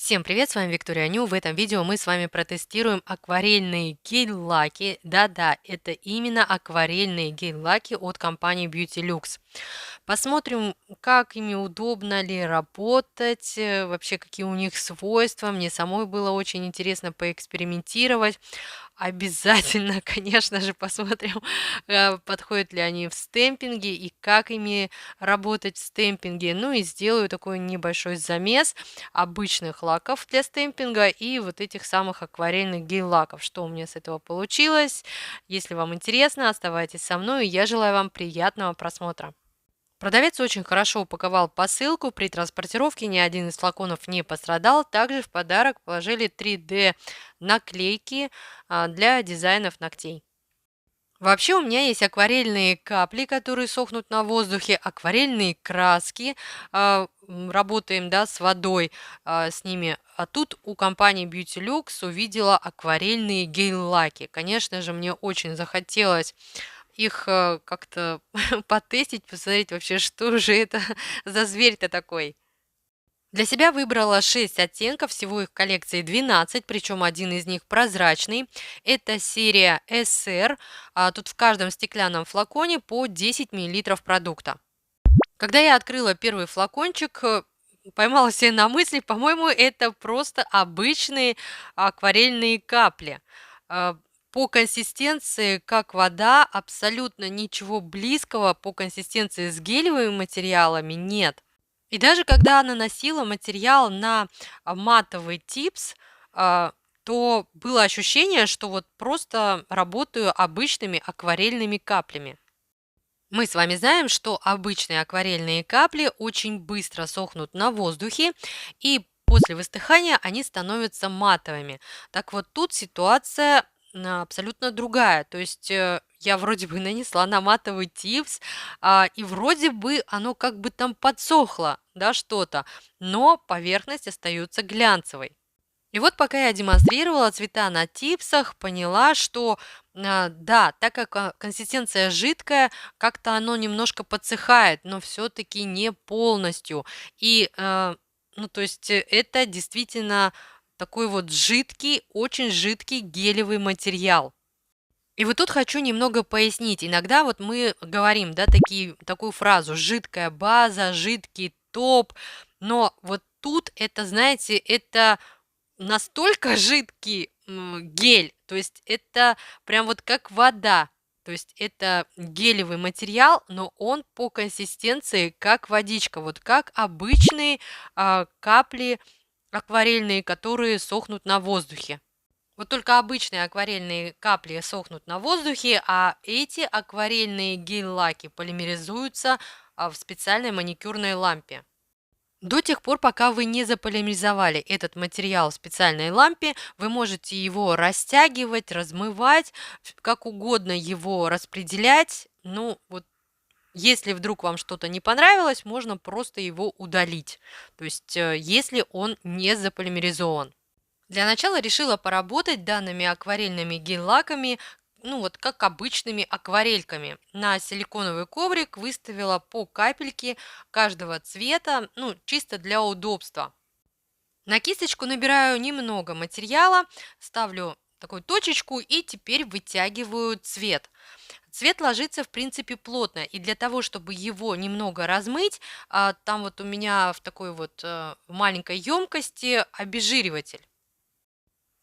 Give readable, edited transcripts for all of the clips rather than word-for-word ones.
Всем привет, с вами Виктория Ню. В этом видео мы с вами протестируем акварельные гель-лаки. Да-да, это именно акварельные гель-лаки от компании Beauty Lux. Посмотрим, как ими удобно ли работать, вообще какие у них свойства. Мне самой было очень интересно поэкспериментировать. Обязательно, конечно же, посмотрим, подходят ли они в стемпинге и как ими работать в стемпинге. Ну и сделаю такой небольшой замес обычных лаков для стемпинга и вот этих самых акварельных гель-лаков. Что у меня с этого получилось? Если вам интересно, оставайтесь со мной, и я желаю вам приятного просмотра. Продавец очень хорошо упаковал посылку. При транспортировке ни один из флаконов не пострадал. Также в подарок положили 3D наклейки для дизайнов ногтей. Вообще у меня есть акварельные капли, которые сохнут на воздухе, акварельные краски. Работаем, да, с водой, с ними. А тут у компании Beauty Lux увидела акварельные гель-лаки. Конечно же, мне очень захотелось их как-то потестить, посмотреть вообще, что же это за зверь-то такой. Для себя выбрала 6 оттенков, всего их в коллекции 12, причем один из них прозрачный. Это серия SR, тут в каждом стеклянном флаконе по 10 мл продукта. Когда я открыла первый флакончик, поймала себя на мысли, по-моему, это просто обычные акварельные капли. А, По консистенции, как вода, абсолютно ничего близкого по консистенции с гелевыми материалами нет. И даже когда наносила материал на матовый типс, то было ощущение, что вот просто работаю обычными акварельными каплями. Мы с вами знаем, что обычные акварельные капли очень быстро сохнут на воздухе, и после высыхания они становятся матовыми. Так вот, тут ситуация абсолютно другая. То есть я вроде бы нанесла на матовый типс, и вроде бы оно как бы там подсохло, да, что-то, но поверхность остается глянцевой. И вот пока я демонстрировала цвета на типсах, поняла, что да, так как консистенция жидкая, как-то оно немножко подсыхает, но все-таки не полностью. И, ну, то есть это действительно такой вот жидкий, очень жидкий гелевый материал. И вот тут хочу немного пояснить. Иногда вот мы говорим, да, такую фразу «жидкая база», «жидкий топ», но вот тут это, знаете, это настолько жидкий, гель, то есть это прям вот как вода. То есть это гелевый материал, но он по консистенции как водичка, вот как обычные, капли акварельные, которые сохнут на воздухе. Вот только обычные акварельные капли сохнут на воздухе, а эти акварельные гель-лаки полимеризуются, в специальной маникюрной лампе. До тех пор, пока вы не заполимеризовали этот материал в специальной лампе, вы можете его растягивать, размывать, как угодно его распределять. Ну, вот если вдруг вам что-то не понравилось, можно просто его удалить. То есть, если он не заполимеризован. Для начала решила поработать данными акварельными гель-лаками, ну вот как обычными акварельками. На силиконовый коврик выставила по капельке каждого цвета, ну чисто для удобства. На кисточку набираю немного материала, ставлю такую точечку и теперь вытягиваю цвет. Цвет ложится в принципе плотно, и для того, чтобы его немного размыть, там вот у меня в такой вот маленькой емкости обезжириватель.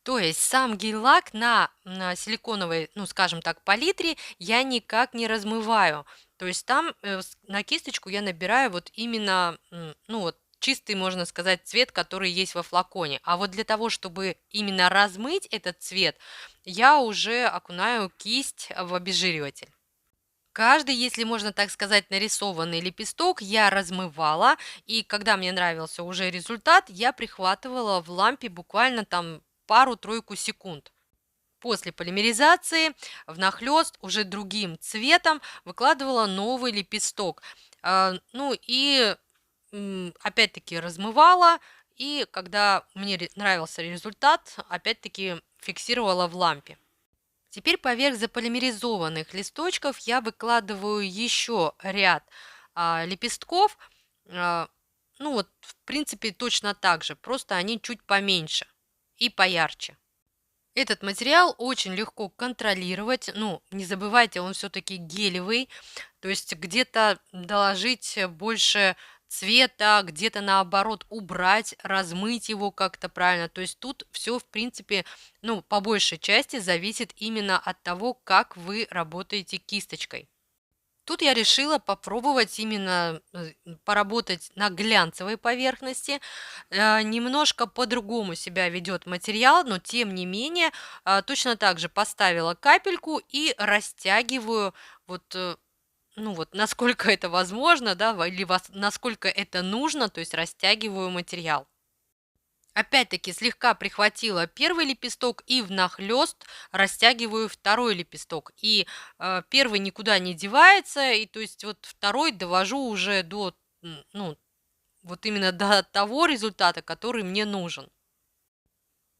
То есть сам гель-лак на силиконовой, ну, скажем так, палитре я никак не размываю. То есть там на кисточку я набираю вот именно, ну, вот чистый, можно сказать, цвет, который есть во флаконе. А вот для того, чтобы именно размыть этот цвет, я уже окунаю кисть в обезжириватель. Каждый, если можно так сказать, нарисованный лепесток я размывала, и когда мне нравился уже результат, я прихватывала в лампе буквально там пару-тройку секунд. После полимеризации внахлёст уже другим цветом выкладывала новый лепесток. Ну и опять-таки размывала, и когда мне нравился результат, опять-таки фиксировала в лампе. Теперь поверх заполимеризованных листочков я выкладываю еще ряд лепестков. А, ну вот, в принципе, точно так же, просто они чуть поменьше и поярче. Этот материал очень легко контролировать. Ну, не забывайте, он все-таки гелевый, то есть где-то доложить больше цвета, где-то наоборот убрать, размыть его как-то правильно. То есть тут все, в принципе, ну, по большей части зависит именно от того, как вы работаете кисточкой. Тут я решила попробовать именно поработать на глянцевой поверхности. Немножко по-другому себя ведет материал, но тем не менее точно так же поставила капельку и растягиваю вот, ну вот, насколько это возможно, да, или насколько это нужно, то есть растягиваю материал. Опять-таки слегка прихватила первый лепесток и внахлёст растягиваю второй лепесток. И первый никуда не девается, и то есть вот второй довожу уже до, ну, вот именно до того результата, который мне нужен.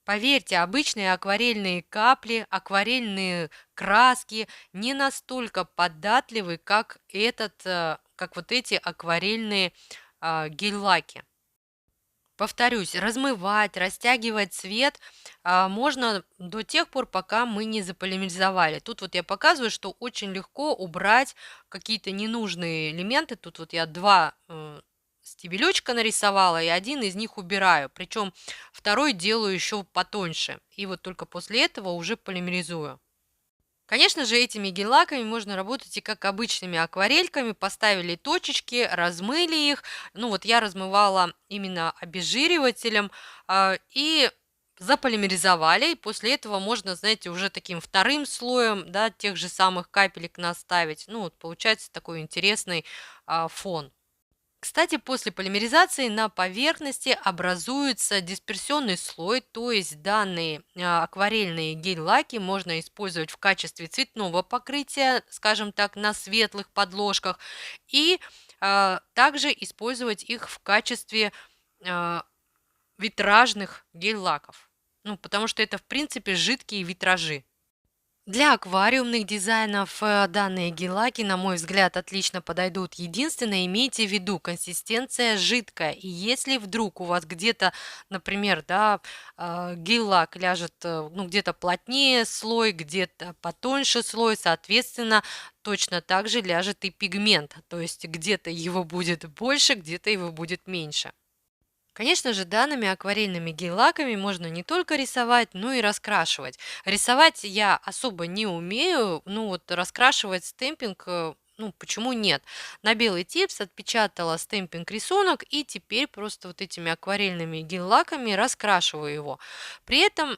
Поверьте, обычные акварельные капли, акварельные краски не настолько податливы, как как вот эти акварельные гель-лаки. Повторюсь, размывать, растягивать цвет можно до тех пор, пока мы не заполимеризовали. Тут вот я показываю, что очень легко убрать какие-то ненужные элементы. Тут вот я два стебелечка нарисовала, и один из них убираю. Причем второй делаю еще потоньше. И вот только после этого уже полимеризую. Конечно же, этими гель-лаками можно работать и как обычными акварельками. Поставили точечки, размыли их. Ну вот я размывала именно обезжиривателем и заполимеризовали. И после этого можно, знаете, уже таким вторым слоем, да, тех же самых капелек наставить. Ну вот получается такой интересный фон. Кстати, после полимеризации на поверхности образуется дисперсионный слой, то есть данные акварельные гель-лаки можно использовать в качестве цветного покрытия, скажем так, на светлых подложках, и также использовать их в качестве а, витражных гель-лаков. Ну, потому что это, в принципе, жидкие витражи. Для аквариумных дизайнов данные гель-лаки, на мой взгляд, отлично подойдут. Единственное, имейте в виду, консистенция жидкая. И если вдруг у вас где-то, например, да, гель-лак ляжет ну, где-то плотнее слой, где-то потоньше слой, соответственно, точно так же ляжет и пигмент. То есть где-то его будет больше, где-то его будет меньше. Конечно же, данными акварельными гель-лаками можно не только рисовать, но и раскрашивать. Рисовать я особо не умею, ну вот раскрашивать стемпинг, ну почему нет? На белый типс отпечатала стемпинг рисунок и теперь просто вот этими акварельными гель-лаками раскрашиваю его. При этом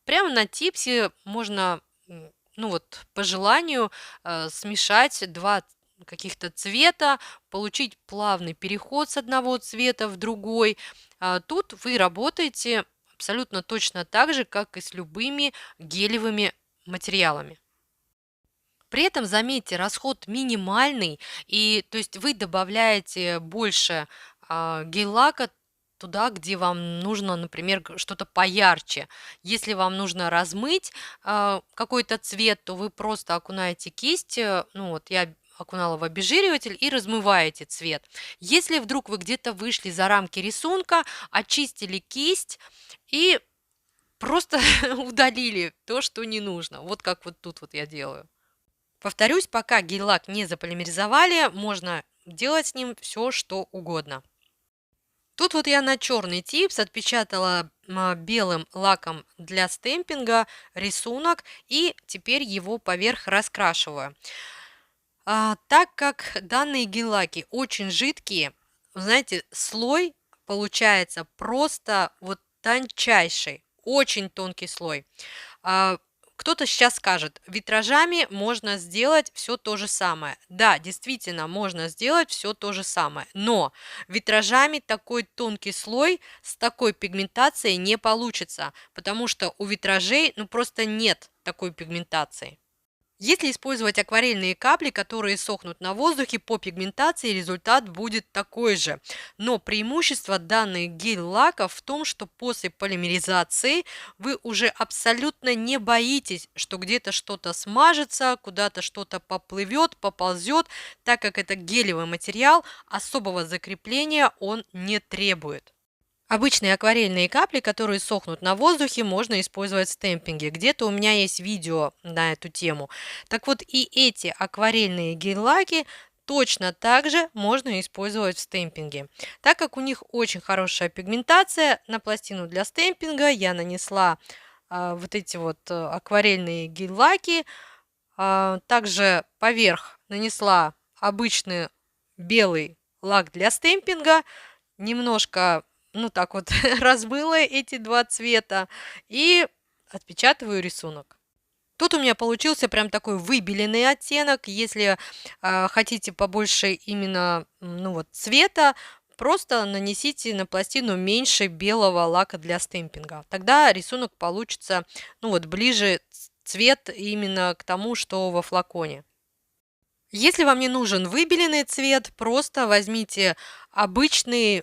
прямо на типсе можно, ну вот по желанию, смешать два каких-то цвета, получить плавный переход с одного цвета в другой. Тут вы работаете абсолютно точно так же, как и с любыми гелевыми материалами. При этом, заметьте, расход минимальный, и то есть вы добавляете больше гель-лака туда, где вам нужно, например, что-то поярче. Если вам нужно размыть какой-то цвет, то вы просто окунаете кисть, ну вот я окунала в обезжириватель и размываете цвет. Если вдруг вы где-то вышли за рамки рисунка, очистили кисть и просто удалили то, что не нужно. Вот как вот тут вот я делаю. Повторюсь, пока гель-лак не заполимеризовали, можно делать с ним все, что угодно. Тут вот я на черный типс отпечатала белым лаком для стемпинга рисунок и теперь его поверх раскрашиваю. Так как данные гель-лаки очень жидкие, знаете, слой получается просто вот тончайший, очень тонкий слой. Кто-то сейчас скажет, витражами можно сделать все то же самое. Да, действительно, можно сделать все то же самое, но витражами такой тонкий слой с такой пигментацией не получится, потому что у витражей ну просто нет такой пигментации. Если использовать акварельные капли, которые сохнут на воздухе, по пигментации результат будет такой же. Но преимущество данных гель-лаков в том, что после полимеризации вы уже абсолютно не боитесь, что где-то что-то смажется, куда-то что-то поплывет, поползет, так как это гелевый материал, особого закрепления он не требует. Обычные акварельные капли, которые сохнут на воздухе, можно использовать в стемпинге. Где-то у меня есть видео на эту тему. Так вот, и эти акварельные гель-лаки точно так же можно использовать в стемпинге. Так как у них очень хорошая пигментация, на пластину для стемпинга я нанесла вот эти вот акварельные гель-лаки. Также поверх нанесла обычный белый лак для стемпинга, немножко, ну так вот, размыла эти два цвета и отпечатываю рисунок. Тут у меня получился прям такой выбеленный оттенок. Если хотите побольше именно ну вот, цвета, просто нанесите на пластину меньше белого лака для стемпинга. Тогда рисунок получится ну вот, ближе цвет именно к тому, что во флаконе. Если вам не нужен выбеленный цвет, просто возьмите обычный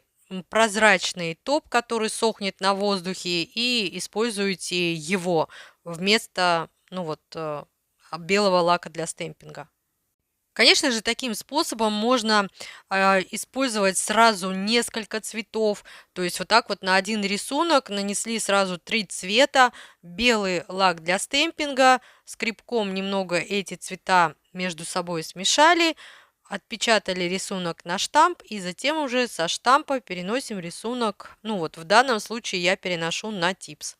прозрачный топ, который сохнет на воздухе, и используйте его вместо ну вот, белого лака для стемпинга. Конечно же, таким способом можно использовать сразу несколько цветов. То есть вот так вот на один рисунок нанесли сразу 3 цвета. Белый лак для стемпинга, скребком немного эти цвета между собой смешали, отпечатали рисунок на штамп и затем уже со штампа переносим рисунок. Ну вот в данном случае я переношу на типс.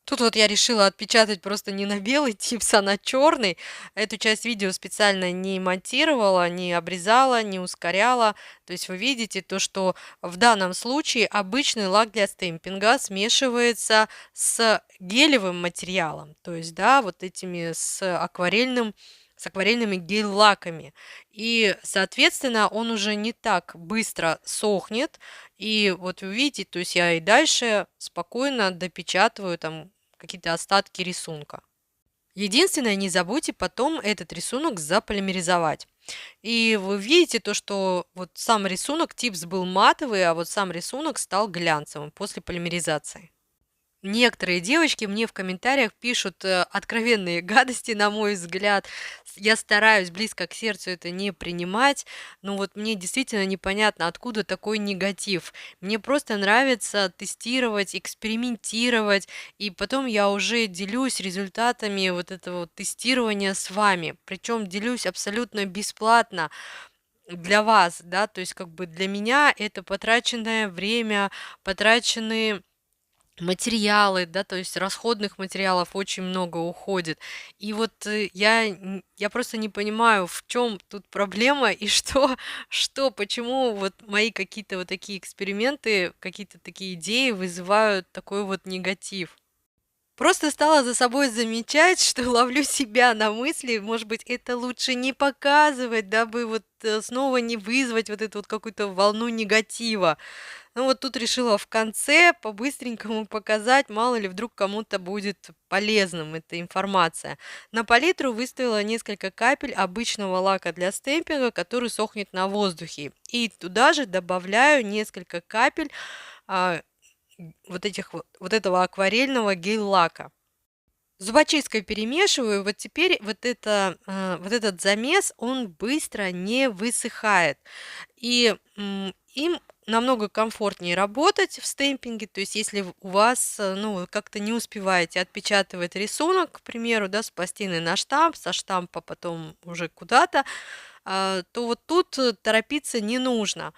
Тут вот я решила отпечатать просто не на белый типс, а на черный. Эту часть видео специально не монтировала, не обрезала, не ускоряла. То есть вы видите то, что в данном случае обычный лак для стемпинга смешивается с гелевым материалом. То есть, да, вот этими с акварельными гель-лаками. И, соответственно, он уже не так быстро сохнет. И вот вы видите, то есть я и дальше спокойно допечатываю там какие-то остатки рисунка. Единственное, не забудьте потом этот рисунок заполимеризовать. И вы видите то, что вот сам рисунок типс был матовый, а вот сам рисунок стал глянцевым после полимеризации. Некоторые девочки мне в комментариях пишут откровенные гадости, на мой взгляд. Я стараюсь близко к сердцу это не принимать, но вот мне действительно непонятно, откуда такой негатив. Мне просто нравится тестировать, экспериментировать, и потом я уже делюсь результатами вот этого вот тестирования с вами. Причем делюсь абсолютно бесплатно для вас, да, то есть как бы для меня это потраченное время, потраченные материалы, да, то есть расходных материалов очень много уходит. И вот я просто не понимаю, в чем тут проблема и почему вот мои какие-то вот такие эксперименты, какие-то такие идеи вызывают такой вот негатив. Просто стала за собой замечать, что ловлю себя на мысли, может быть, это лучше не показывать, дабы вот снова не вызвать вот эту вот какую-то волну негатива. Ну вот тут решила в конце по-быстренькому показать, мало ли вдруг кому-то будет полезным эта информация. На палитру выставила несколько капель обычного лака для стемпинга, который сохнет на воздухе. И туда же добавляю несколько капель а, вот этого акварельного гель-лака. Зубочисткой перемешиваю, вот теперь вот этот замес, он быстро не высыхает. И им намного комфортнее работать в стемпинге, то есть если у вас, ну, как-то не успеваете отпечатывать рисунок, к примеру, да, с пластины на штамп, со штампа потом уже куда-то, то вот тут торопиться не нужно.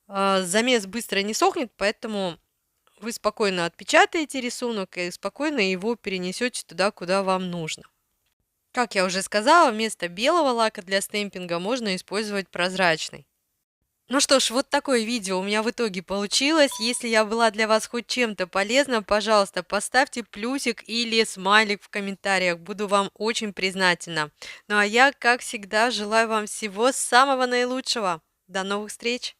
Замес быстро не сохнет, поэтому вы спокойно отпечатаете рисунок и спокойно его перенесете туда, куда вам нужно. Как я уже сказала, вместо белого лака для стемпинга можно использовать прозрачный. Ну что ж, вот такое видео у меня в итоге получилось. Если я была для вас хоть чем-то полезна, пожалуйста, поставьте плюсик или смайлик в комментариях. Буду вам очень признательна. Ну а я, как всегда, желаю вам всего самого наилучшего. До новых встреч!